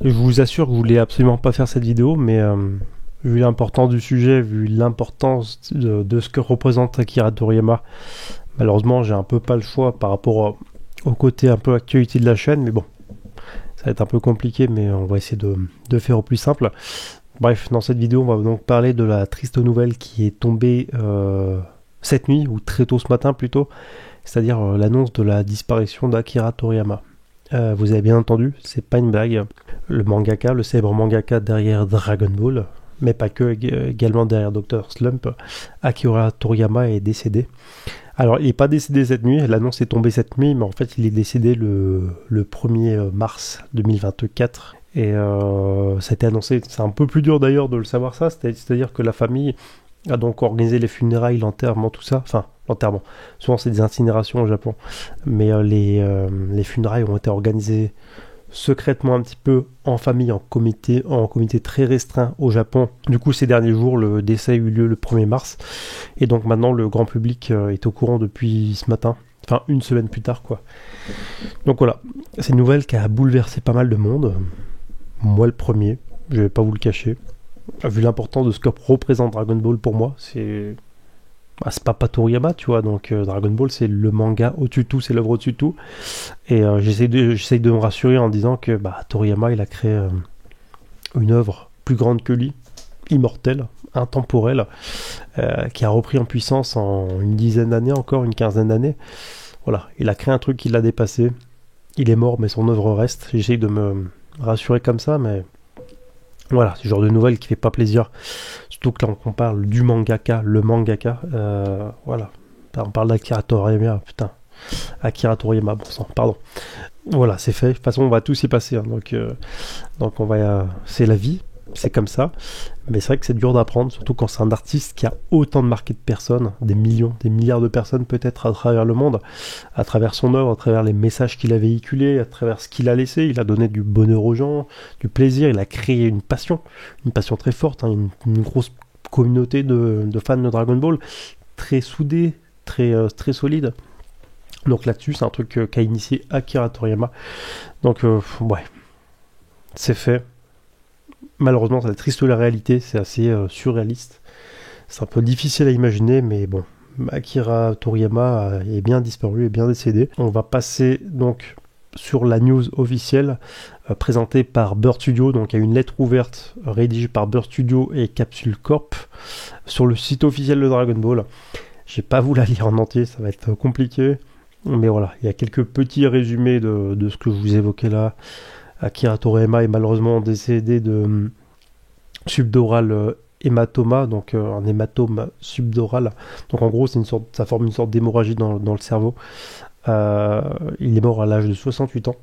Je vous assure que je voulais absolument pas faire cette vidéo, mais vu l'importance du sujet, vu l'importance de ce que représente Akira Toriyama, malheureusement j'ai un peu pas le choix par rapport au côté un peu actualité de la chaîne, mais bon, ça va être un peu compliqué, mais on va essayer de faire au plus simple. Bref, dans cette vidéo, on va donc parler de la triste nouvelle qui est tombée cette nuit, ou très tôt ce matin plutôt, c'est-à-dire l'annonce de la disparition d'Akira Toriyama. Vous avez bien entendu, c'est pas une blague. Le mangaka, le célèbre mangaka derrière Dragon Ball, mais pas que, également derrière Dr. Slump, Akira Toriyama est décédé. Alors, il n'est pas décédé cette nuit, l'annonce est tombée cette nuit, mais en fait, il est décédé le 1er mars 2024. Et ça a été annoncé, c'est un peu plus dur d'ailleurs de le savoir ça, c'est-à-dire que la famille a donc organisé les funérailles, l'enterrement, tout ça, enfin, l'enterrement, souvent c'est des incinérations au Japon, mais les funérailles ont été organisées secrètement un petit peu en famille, en comité très restreint au Japon. Du coup, ces derniers jours, le décès a eu lieu le 1er mars, et donc maintenant le grand public est au courant depuis ce matin, enfin une semaine plus tard quoi. Donc voilà, c'est une nouvelle qui a bouleversé pas mal de monde, moi le premier, je vais pas vous le cacher. Vu l'importance de ce que représente Dragon Ball pour moi, c'est pas Toriyama, tu vois, donc Dragon Ball c'est le manga au-dessus de tout, c'est l'œuvre au-dessus de tout, et j'essaye de me rassurer en disant que Toriyama il a créé une œuvre plus grande que lui, immortelle, intemporelle, qui a repris en puissance en une dizaine d'années, encore une quinzaine d'années. Voilà, il a créé un truc qui l'a dépassé, il est mort mais son œuvre reste. J'essaye de me rassurer comme ça, mais voilà, c'est le genre de nouvelle qui fait pas plaisir. Surtout que là on parle du mangaka, le mangaka, voilà. On parle d'Akira Toriyama, putain. Akira Toriyama, bon sang, pardon. Voilà, c'est fait. De toute façon, on va tous y passer. Hein, donc on va, c'est la vie, c'est comme ça. Mais c'est vrai que c'est dur d'apprendre, surtout quand c'est un artiste qui a autant de marqué de personnes, des millions, des milliards de personnes peut-être à travers le monde, à travers son œuvre, à travers les messages qu'il a véhiculés, à travers ce qu'il a laissé. Il a donné du bonheur aux gens, du plaisir, il a créé une passion très forte, hein, une grosse communauté de fans de Dragon Ball, très soudée, très solide. Donc là-dessus, c'est un truc qu'a initié Akira Toriyama. Donc ouais, c'est fait. Malheureusement, c'est triste la réalité, c'est assez surréaliste. C'est un peu difficile à imaginer, mais bon, Akira Toriyama est bien disparu, est bien décédé. On va passer donc sur la news officielle présentée par Bird Studio. Donc il y a une lettre ouverte rédigée par Bird Studio et Capsule Corp sur le site officiel de Dragon Ball. Je vais pas vous la lire en entier, ça va être compliqué. Mais voilà, il y a quelques petits résumés de ce que je vous évoquais là. Akira Toriyama est malheureusement décédé de subdural hématoma, donc un hématome subdural. Donc en gros, ça forme une sorte d'hémorragie dans le cerveau. Il est mort à l'âge de 68 ans,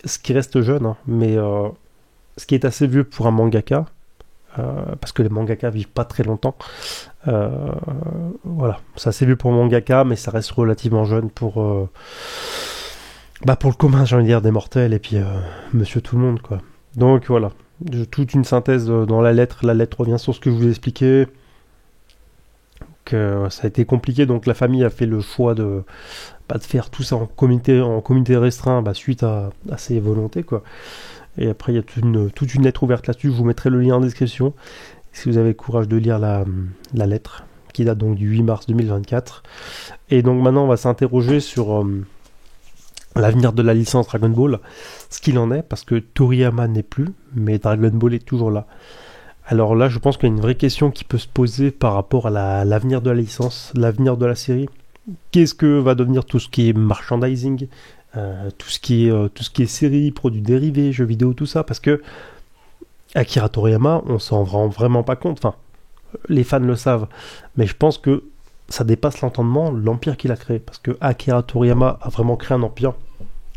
ce qui reste jeune, hein, mais ce qui est assez vieux pour un mangaka, parce que les mangaka vivent pas très longtemps. Voilà, c'est assez vieux pour un mangaka, mais ça reste relativement jeune pour le commun, j'ai envie de dire, des mortels, et puis monsieur tout le monde, quoi. Donc voilà, toute une synthèse dans la lettre. La lettre revient sur ce que je vous ai expliqué, que ça a été compliqué, donc la famille a fait le choix de faire tout ça en comité restreint, suite à ses volontés, quoi. Et après, il y a toute une lettre ouverte là-dessus, je vous mettrai le lien en description, si vous avez le courage de lire la lettre, qui date donc du 8 mars 2024. Et donc maintenant, on va s'interroger sur l'avenir de la licence Dragon Ball, ce qu'il en est, parce que Toriyama n'est plus, mais Dragon Ball est toujours là. Alors là, je pense qu'il y a une vraie question qui peut se poser par rapport à l'avenir de la licence, l'avenir de la série. Qu'est-ce que va devenir tout ce qui est merchandising, tout ce qui est série, produits dérivés, jeux vidéo, tout ça, parce que Akira Toriyama, on s'en rend vraiment pas compte, enfin, les fans le savent, mais je pense que ça dépasse l'entendement, l'empire qu'il a créé, parce que Akira Toriyama a vraiment créé un empire,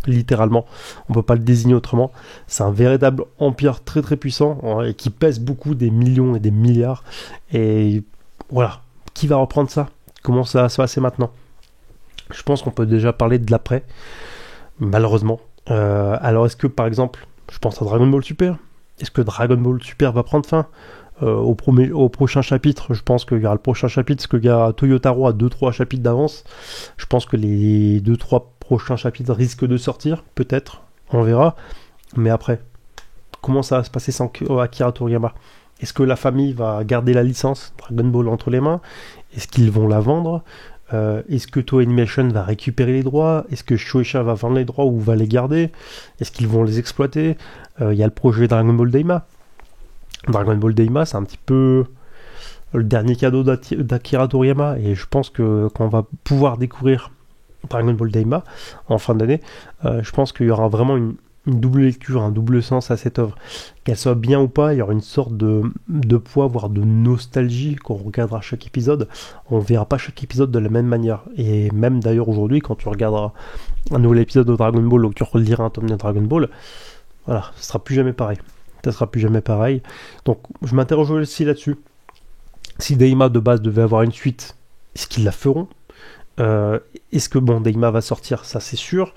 littéralement, on peut pas le désigner autrement. C'est un véritable empire très très puissant, hein, et qui pèse beaucoup, des millions et des milliards, et voilà, qui va reprendre ça? Comment ça va se passer maintenant? Je pense qu'on peut déjà parler de l'après, malheureusement. Alors est-ce que par exemple, je pense à Dragon Ball Super, est-ce que Dragon Ball Super va prendre fin? Au prochain chapitre, je pense qu'il y aura le prochain chapitre, parce qu'il y a Toyotaro à 2-3 chapitres d'avance. Je pense que les 2-3 prochains chapitres risquent de sortir, peut-être, on verra. Mais après, comment ça va se passer sans Akira Toriyama? Est-ce que la famille va garder la licence Dragon Ball entre les mains? Est-ce qu'ils vont la vendre? Est-ce que Toei Animation va récupérer les droits? Est-ce que Shueisha va vendre les droits ou va les garder? Est-ce qu'ils vont les exploiter? Il y a le projet Dragon Ball Daima. Dragon Ball Daima, c'est un petit peu le dernier cadeau d'Akira Toriyama, et je pense que quand on va pouvoir découvrir Dragon Ball Daima en fin d'année, je pense qu'il y aura vraiment une double lecture, un double sens à cette œuvre. Qu'elle soit bien ou pas, il y aura une sorte de poids, voire de nostalgie quand on regardera chaque épisode. On verra pas chaque épisode de la même manière. Et même d'ailleurs aujourd'hui, quand tu regarderas un nouvel épisode de Dragon Ball ou que tu reliras un tome de Dragon Ball, voilà, ce sera plus jamais pareil. Ça sera plus jamais pareil. Donc je m'interroge aussi là-dessus. Si Daima de base devait avoir une suite, est-ce qu'ils la feront? Est-ce que Daima va sortir, ça c'est sûr,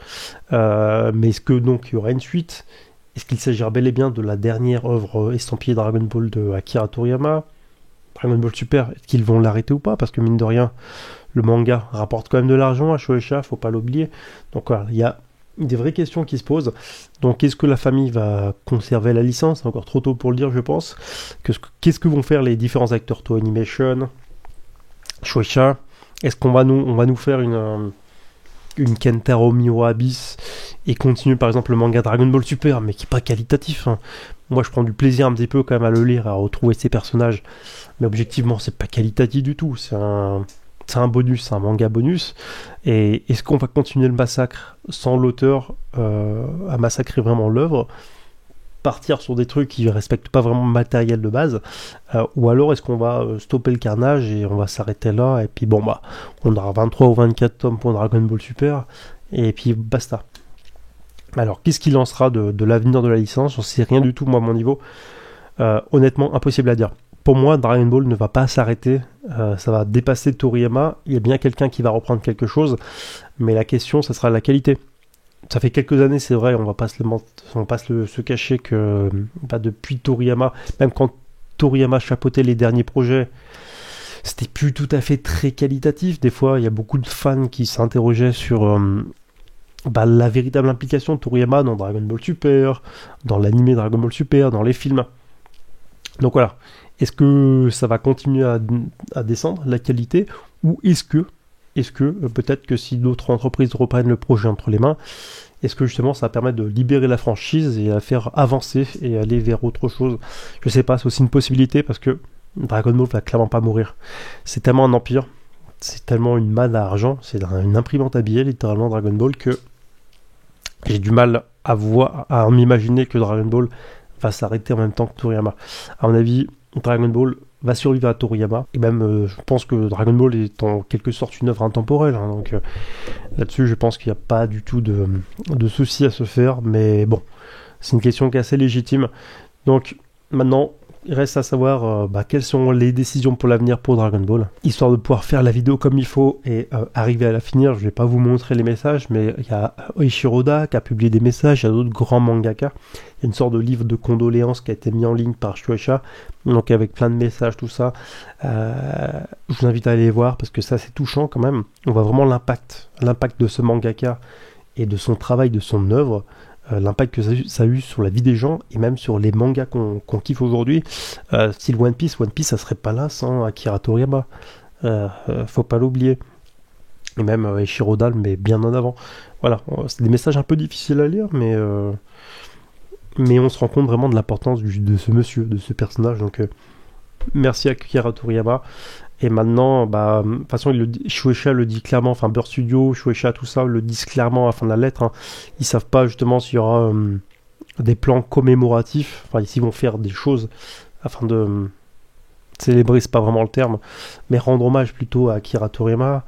mais est-ce que donc il y aura une suite? Est-ce qu'il s'agira bel et bien de la dernière œuvre estampillée Dragon Ball de Akira Toriyama? Dragon Ball Super, est-ce qu'ils vont l'arrêter ou pas? Parce que mine de rien, le manga rapporte quand même de l'argent à Shueisha, faut pas l'oublier. Donc voilà, il y a des vraies questions qui se posent. Donc est-ce que la famille va conserver la licence? C'est encore trop tôt pour le dire, je pense. Qu'est-ce que vont faire les différents acteurs Toei Animation, Shueisha? Est-ce qu'on va nous faire une Kentaro Miura Abyss et continuer par exemple le manga Dragon Ball Super, mais qui n'est pas qualitatif, hein. Moi je prends du plaisir un petit peu quand même à le lire, à retrouver ces personnages, mais objectivement c'est pas qualitatif du tout, c'est un bonus, c'est un manga bonus. Et est-ce qu'on va continuer le massacre sans l'auteur à massacrer vraiment l'œuvre, partir sur des trucs qui ne respectent pas vraiment le matériel de base, ou alors est-ce qu'on va stopper le carnage et on va s'arrêter là, et puis on aura 23 ou 24 tomes pour Dragon Ball Super, et puis basta. Alors qu'est-ce qui lancera de l'avenir de la licence? J'en sais rien du tout, moi à mon niveau. Honnêtement, impossible à dire. Pour moi, Dragon Ball ne va pas s'arrêter, ça va dépasser Toriyama, il y a bien quelqu'un qui va reprendre quelque chose, mais la question, ça sera la qualité. Ça fait quelques années, c'est vrai, on va pas se cacher que depuis Toriyama, même quand Toriyama chapeautait les derniers projets, c'était plus tout à fait très qualitatif. Des fois, il y a beaucoup de fans qui s'interrogeaient sur la véritable implication de Toriyama dans Dragon Ball Super, dans l'anime Dragon Ball Super, dans les films. Donc voilà, est-ce que ça va continuer à descendre la qualité, ou est-ce que peut-être que si d'autres entreprises reprennent le projet entre les mains, est-ce que justement ça va permettre de libérer la franchise et la faire avancer et aller vers autre chose? Je sais pas, c'est aussi une possibilité, parce que Dragon Ball va clairement pas mourir. C'est tellement un empire, c'est tellement une manne à argent, c'est une imprimante à billets littéralement Dragon Ball, que j'ai du mal à m'imaginer que Dragon Ball va s'arrêter en même temps que Toriyama. À mon avis, Dragon Ball va survivre à Toriyama, et même je pense que Dragon Ball est en quelque sorte une œuvre intemporelle, hein, donc là-dessus je pense qu'il n'y a pas du tout de soucis à se faire, mais bon, c'est une question qui est assez légitime. Donc maintenant, il reste à savoir quelles sont les décisions pour l'avenir pour Dragon Ball, histoire de pouvoir faire la vidéo comme il faut et arriver à la finir. Je vais pas vous montrer les messages, mais il y a Eiichiro Oda qui a publié des messages, il y a d'autres grands mangaka. Il y a une sorte de livre de condoléances qui a été mis en ligne par Shueisha, donc avec plein de messages, tout ça. Je vous invite à aller les voir, parce que ça c'est touchant quand même. On voit vraiment l'impact de ce mangaka et de son travail, de son œuvre. L'impact que ça a eu sur la vie des gens, et même sur les mangas qu'on kiffe aujourd'hui. Style One Piece, ça serait pas là sans Akira Toriyama. Faut pas l'oublier. Et même Eiichiro Oda, mais bien en avant. Voilà, c'est des messages un peu difficiles à lire, mais on se rend compte vraiment de l'importance de ce monsieur, de ce personnage. Donc merci à Akira Toriyama. Et maintenant, de toute façon, Shueisha le dit clairement, enfin Bird Studio, Shueisha, tout ça, le disent clairement à la fin de la lettre, hein. Ils savent pas justement s'il y aura des plans commémoratifs, enfin ici ils vont faire des choses afin de célébrer, c'est pas vraiment le terme, mais rendre hommage plutôt à Akira Toriyama.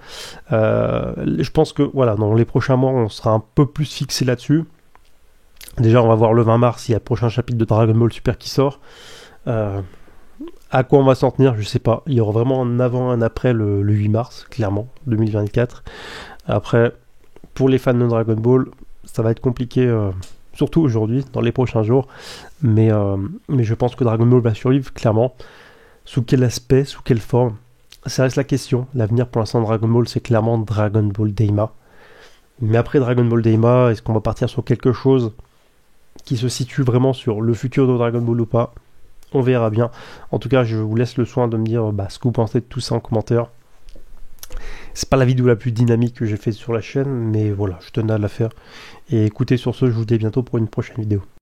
Je pense que voilà, dans les prochains mois, on sera un peu plus fixé là-dessus. Déjà, on va voir le 20 mars, il y a le prochain chapitre de Dragon Ball Super qui sort. À quoi on va s'en tenir, je sais pas. Il y aura vraiment un avant, un après le 8 mars, clairement, 2024. Après, pour les fans de Dragon Ball, ça va être compliqué, surtout aujourd'hui, dans les prochains jours. Mais je pense que Dragon Ball va survivre, clairement. Sous quel aspect, sous quelle forme? Ça reste la question. L'avenir pour l'instant de Dragon Ball, c'est clairement Dragon Ball Daima. Mais après Dragon Ball Daima, est-ce qu'on va partir sur quelque chose qui se situe vraiment sur le futur de Dragon Ball ou pas. On verra bien. En tout cas, je vous laisse le soin de me dire ce que vous pensez de tout ça en commentaire. C'est pas la vidéo la plus dynamique que j'ai faite sur la chaîne, mais voilà, je tenais à la faire. Et écoutez, sur ce, je vous dis à bientôt pour une prochaine vidéo.